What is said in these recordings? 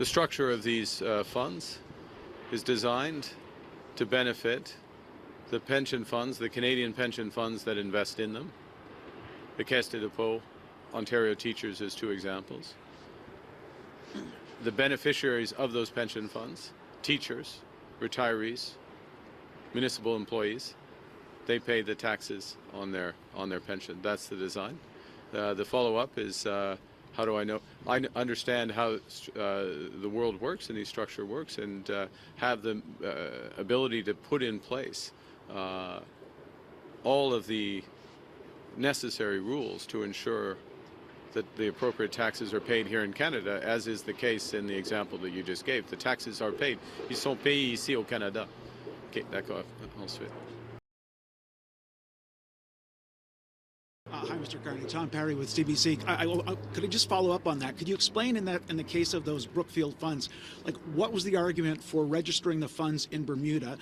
The structure of these funds is designed to benefit the pension funds, the Canadian pension funds that invest in them. The Caisse de dépôt, Ontario Teachers as two examples. The beneficiaries of those pension funds, teachers, retirees, municipal employees, they pay the taxes on their pension. That's the design. The follow-up is how do I know? I understand how the world works and the structure works, and have the ability to put in place all of the necessary rules to ensure that the appropriate taxes are paid here in Canada, as is the case in the example that you just gave. The taxes are paid. Ils sont payés ici au Canada. OK, d'accord. Ensuite. Hi, Mr. Carney. Tom Parry with CBC. Could I just follow up on that? Could you explain in the case of those Brookfield funds, like what was the argument for registering the funds in Bermuda?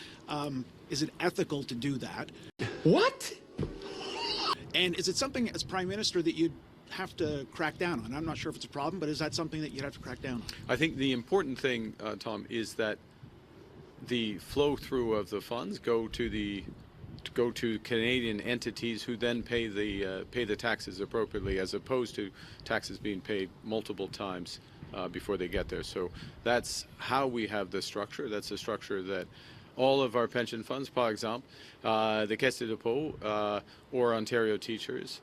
Is it ethical to do that? What? And is it something as Prime Minister that you'd have to crack down on? I'm not sure if it's a problem, but is that something that you'd have to crack down on? I think the important thing, Tom, is that the flow through of the funds go to Canadian entities who then pay the taxes appropriately, as opposed to taxes being paid multiple times before they get there. So that's how we have the structure. That's the structure that all of our pension funds, for example, the Caisse de dépôt, or Ontario Teachers,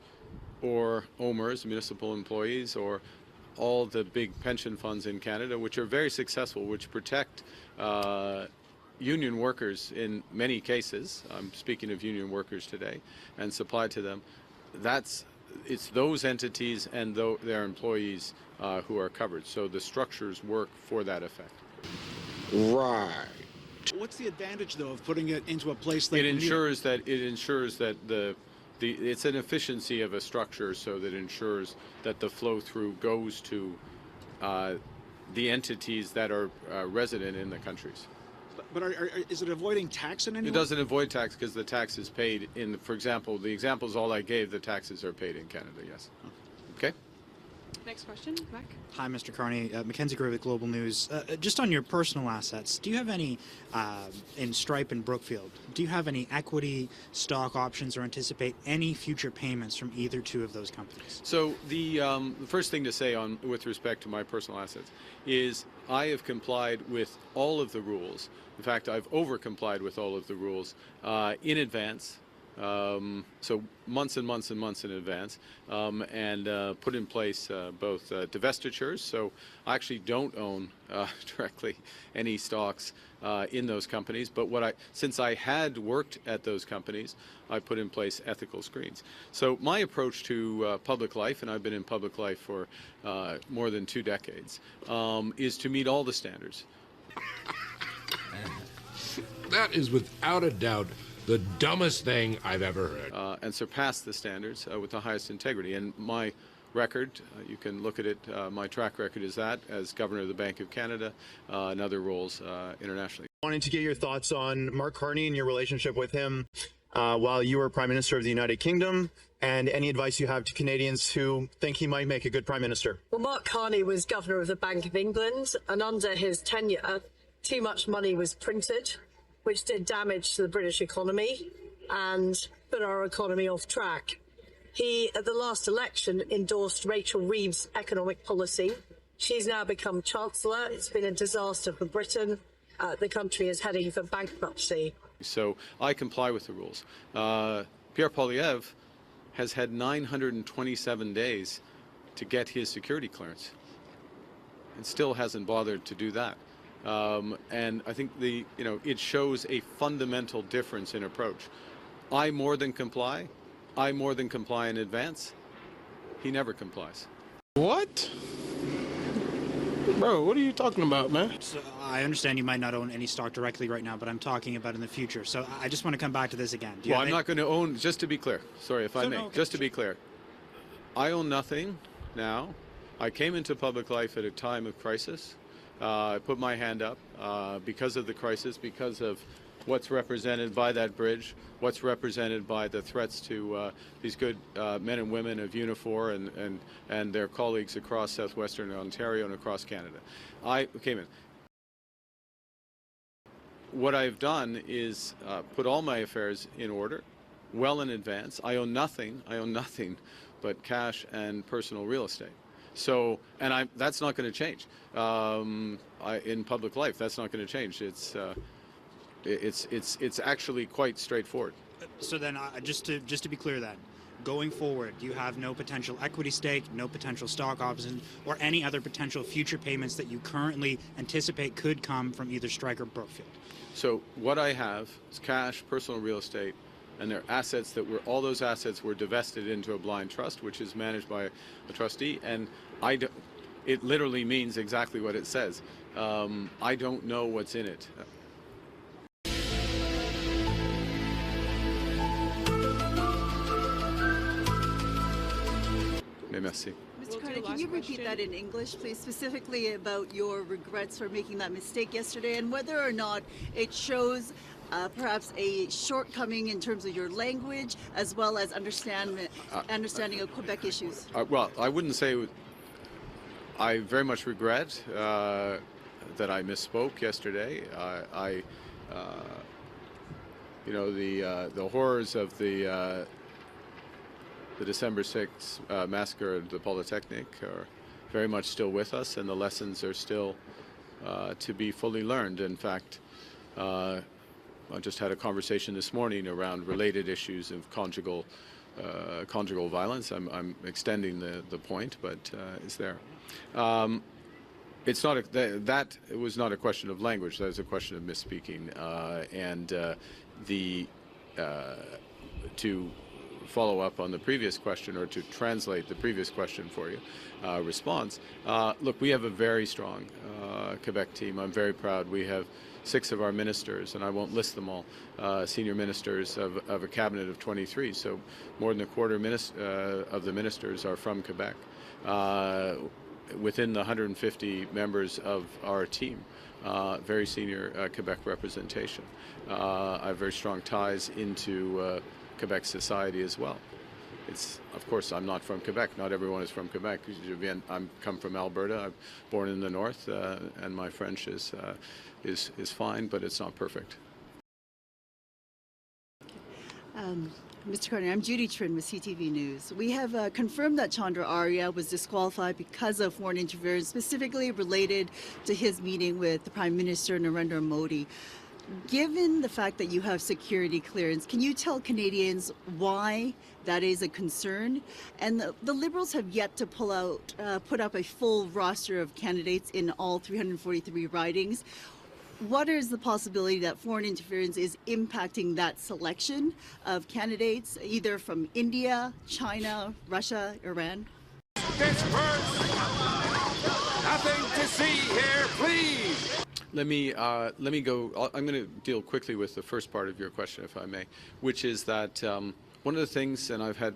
or OMERS, municipal employees, or all the big pension funds in Canada, which are very successful, which protect union workers in many cases. I'm speaking of union workers today, and supply to them. It's those entities and their employees who are covered. So the structures work for that effect. Right. What's the advantage, though, of putting it into a place like it ensures that it's an efficiency of a structure, so that ensures that the flow through goes to the entities that are resident in the countries. But is it avoiding tax in any way? It doesn't avoid tax, because the tax is paid in, for example, the examples all I gave, the taxes are paid in Canada, yes. Okay. Next question, Quebec. Hi, Mr. Carney. Mackenzie Gray with Global News. Just on your personal assets, do you have any, in Stripe and Brookfield, do you have any equity, stock options, or anticipate any future payments from either two of those companies? So the first thing to say with respect to my personal assets is I have complied with all of the rules. In fact, I've over-complied with all of the rules in advance. So months and months and months in advance, and put in place both divestitures. So I actually don't own directly any stocks in those companies, but since I had worked at those companies, I put in place ethical screens. So my approach to public life, and I've been in public life for more than 2 decades, is to meet all the standards. That is without a doubt the dumbest thing I've ever heard. And surpass the standards with the highest integrity. And my record, you can look at it, my track record is that as Governor of the Bank of Canada and other roles internationally. Wanting to get your thoughts on Mark Carney and your relationship with him while you were Prime Minister of the United Kingdom, and any advice you have to Canadians who think he might make a good Prime Minister. Well, Mark Carney was Governor of the Bank of England, and under his tenure, too much money was printed, which did damage to the British economy and put our economy off track. He, at the last election, endorsed Rachel Reeves' economic policy. She's now become Chancellor. It's been a disaster for Britain. The country is heading for bankruptcy. So I comply with the rules. Pierre Poilievre has had 927 days to get his security clearance and still hasn't bothered to do that. And I think it shows a fundamental difference in approach. I more than comply. I more than comply in advance. He never complies. What? Bro, what are you talking about, man? So I understand you might not own any stock directly right now, but I'm talking about in the future. So I just want to come back to this again. Well, I'm not going to own, just to be clear, sorry if I may, just to be clear, I own nothing now. I came into public life at a time of crisis. I put my hand up because of the crisis, because of what's represented by that bridge, what's represented by the threats to these good men and women of Unifor and their colleagues across southwestern Ontario and across Canada. What I've done is put all my affairs in order, well in advance. I own nothing but cash and personal real estate. So, and that's not going to change. In public life, that's not going to change. It's actually quite straightforward. So then, just to be clear, then, going forward, you have no potential equity stake, no potential stock option, or any other potential future payments that you currently anticipate could come from either Strike or Brookfield. So what I have is cash, personal real estate, and they're assets all those assets were divested into a blind trust, which is managed by a trustee, and it literally means exactly what it says. I don't know what's in it. Merci. Mr. Carney, can you repeat that in English, please, specifically about your regrets for making that mistake yesterday and whether or not it shows perhaps a shortcoming in terms of your language as well as understanding of Quebec issues? Well, I wouldn't say I very much regret that I misspoke yesterday. The horrors of the December 6th massacre at the Polytechnic are very much still with us, and the lessons are still to be fully learned. In fact, I just had a conversation this morning around related issues of conjugal violence. I'm extending the point, but it's there. It's not it was not a question of language. That was a question of misspeaking, to follow up on the previous question, or to translate the previous question for you, response. Look, we have a very strong Quebec team. I'm very proud. We have 6 of our ministers, and I won't list them all, senior ministers of a cabinet of 23. So more than a quarter of the ministers are from Quebec. Within the 150 members of our team, very senior Quebec representation. I have very strong ties into Quebec society as well. Of course, I'm not from Quebec. Not everyone is from Quebec. I'm come from Alberta. I'm born in the north, and my French is fine, but it's not perfect. Mr. Carney, I'm Judy Trin with CTV News. We have confirmed that Chandra Arya was disqualified because of foreign interference, specifically related to his meeting with the Prime Minister Narendra Modi. Given the fact that you have security clearance, can you tell Canadians why that is a concern? And the Liberals have yet to put up a full roster of candidates in all 343 ridings. What is the possibility that foreign interference is impacting that selection of candidates, either from India, China, Russia, Iran? Disperse! Nothing to see here, please! Let me go. I'm going to deal quickly with the first part of your question, if I may, which is that one of the things, and I've had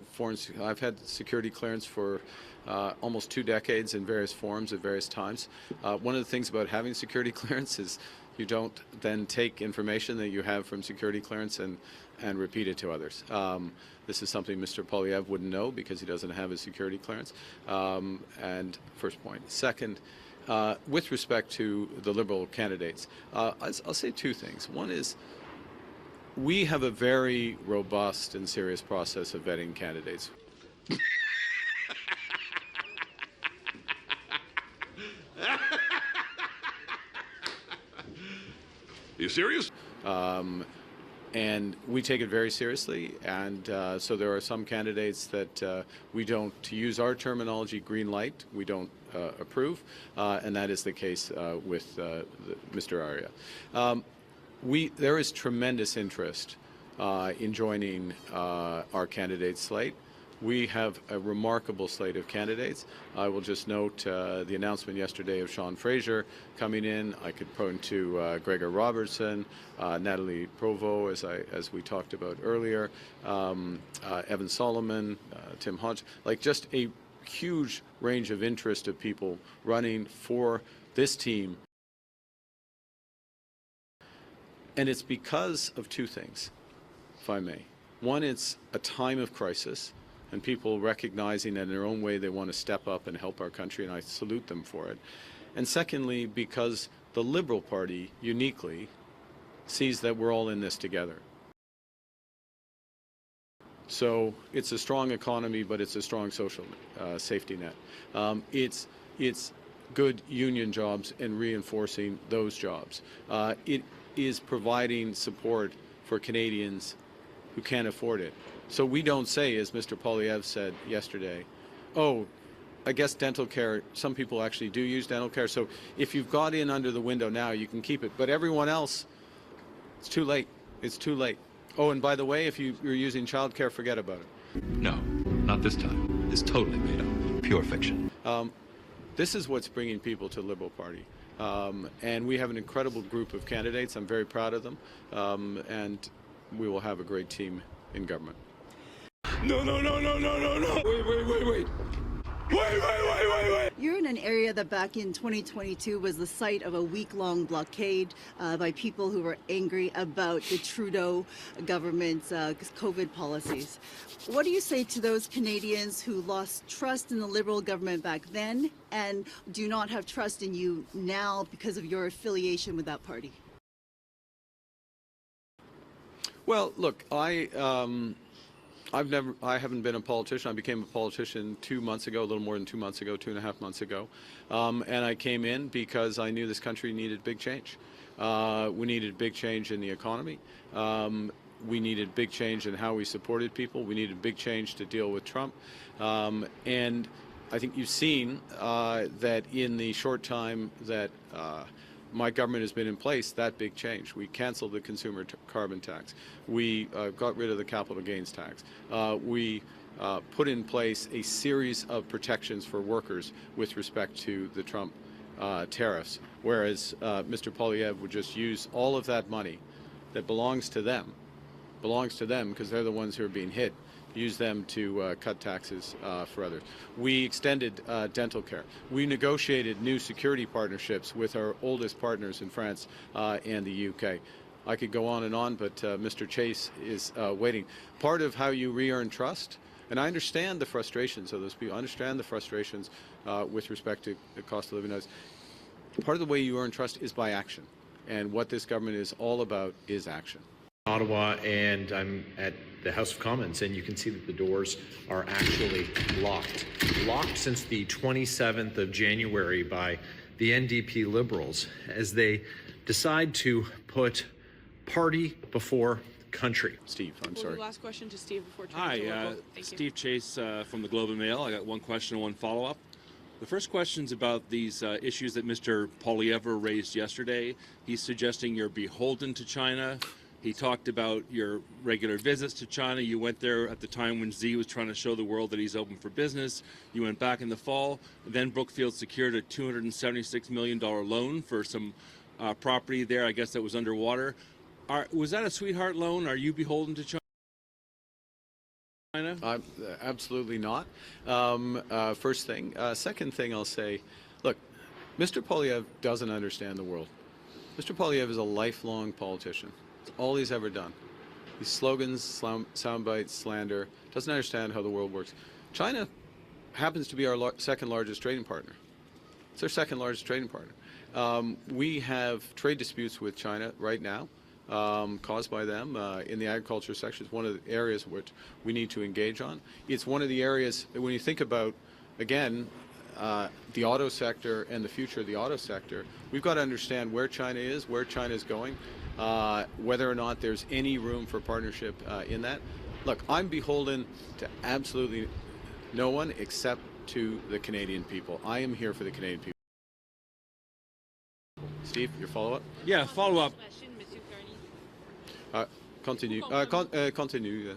security clearance for almost 2 decades in various forms at various times. One of the things about having security clearance is you don't then take information that you have from security clearance and repeat it to others. This is something Mr. Poilievre wouldn't know because he doesn't have a security clearance. And first point. Second, with respect to the Liberal candidates, I'll say 2 things. One is we have a very robust and serious process of vetting candidates. You serious? And we take it very seriously, and so there are some candidates that we don't, to use our terminology, green light, we don't approve, and that is the case with Mr. Arya. There is tremendous interest in joining our candidate slate. We have a remarkable slate of candidates. I will just note the announcement yesterday of Sean Fraser coming in. I could point to Gregor Robertson, Natalie Provost, as we talked about earlier, Evan Solomon, Tim Hodge, like just a huge range of interest of people running for this team. And it's because of two things, if I may. One, it's a time of crisis, and people recognizing that in their own way they want to step up and help our country, and I salute them for it. And secondly, because the Liberal Party uniquely sees that we're all in this together. So it's a strong economy, but it's a strong social safety net. It's good union jobs and reinforcing those jobs. It is providing support for Canadians who can't afford it. So we don't say, as Mr. Poilievre said yesterday, oh, I guess dental care, some people actually do use dental care, so if you've got in under the window now, you can keep it. But everyone else, it's too late. It's too late. Oh, and by the way, if you're using childcare, forget about it. No, not this time. It's totally made up. Pure fiction. This is what's bringing people to the Liberal Party. And we have an incredible group of candidates. I'm very proud of them. And we will have a great team in government. No. Wait. Wait. You're in an area that back in 2022 was the site of a week-long blockade by people who were angry about the Trudeau government's COVID policies. What do you say to those Canadians who lost trust in the Liberal government back then and do not have trust in you now because of your affiliation with that party? Well, look, I haven't been a politician. I became a politician 2 months ago, a little more than 2 months ago, 2.5 months ago. And I came in because I knew this country needed big change. We needed big change in the economy. We needed big change in how we supported people. We needed big change to deal with Trump. And I think you've seen that in the short time that my government has been in place, that big change. We canceled the consumer carbon tax. We got rid of the capital gains tax. We put in place a series of protections for workers with respect to the Trump tariffs, whereas Mr. Poilievre would just use all of that money that belongs to them because they're the ones who are being hit, use them to cut taxes for others. We extended dental care. We negotiated new security partnerships with our oldest partners in France and the UK. I could go on, but Mr. Chase is waiting. Part of how you re-earn trust, and I understand the frustrations of those people, I understand the frustrations with respect to the cost of living. Part of the way you earn trust is by action. And what this government is all about is action. Ottawa, and I'm at the House of Commons, and you can see that the doors are actually locked. Locked since the 27th of January by the NDP Liberals as they decide to put party before country. Steve, I'm sorry. Last question to Steve before turning to Hi, local. Thank you. Steve Chase from the Globe and Mail. I got one question and one follow-up. The first question is about these issues that Mr. Poilievre raised yesterday. He's suggesting you're beholden to China. He talked about your regular visits to China. You went there at the time when Xi was trying to show the world that he's open for business. You went back in the fall. Then Brookfield secured a $276 million loan for some property there. I guess that was underwater. Was that a sweetheart loan? Are you beholden to China? Absolutely not. First thing. Second thing I'll say, look, Mr. Poilievre doesn't understand the world. Mr. Poilievre is a lifelong politician. It's all he's ever done. These slogans, sound bites, slander, doesn't understand how the world works. China happens to be our second largest trading partner. It's our second largest trading partner. We have trade disputes with China right now caused by them in the agriculture sector. It's one of the areas which we need to engage on. It's one of the areas, when you think about, again, the auto sector and the future of the auto sector, we've got to understand where China is, where China is going, whether or not there's any room for partnership in that. Look, I'm beholden to absolutely no one except to the Canadian people. I am here for the Canadian people. Steve, your follow-up? Yeah, follow-up. Continue. Continue.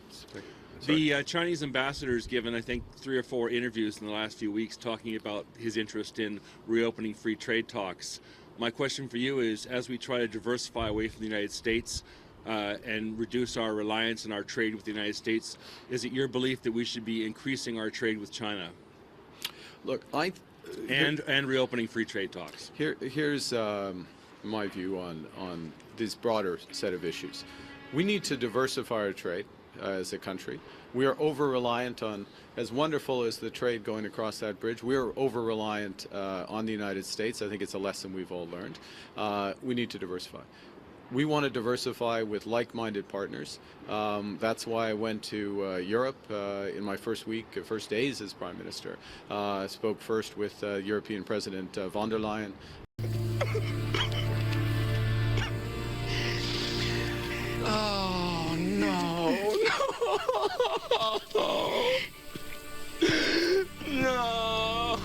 The Chinese ambassador's given, I think, 3 or 4 interviews in the last few weeks talking about his interest in reopening free trade talks. My question for you is, as we try to diversify away from the United States and reduce our reliance on our trade with the United States, is it your belief that we should be increasing our trade with China? Look, and reopening free trade talks? Here's in my view, on this broader set of issues. We need to diversify our trade as a country. We are over-reliant on, as wonderful as the trade going across that bridge, we are over-reliant on the United States. I think it's a lesson we've all learned. We need to diversify. We want to diversify with like-minded partners. That's why I went to Europe in my first days as Prime Minister. I spoke first with European President von der Leyen. Oh, no. No.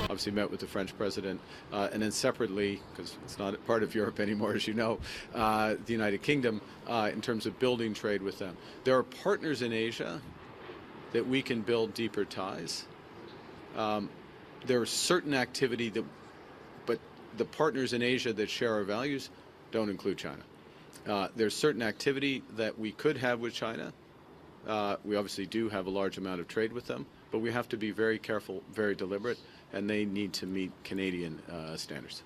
Obviously met with the French president, and then separately, because it's not part of Europe anymore, as you know, the United Kingdom, in terms of building trade with them. There are partners in Asia that we can build deeper ties. There are certain activity but the partners in Asia that share our values don't include China. There's certain activity that we could have with China. We obviously do have a large amount of trade with them, but we have to be very careful, very deliberate, and they need to meet Canadian standards.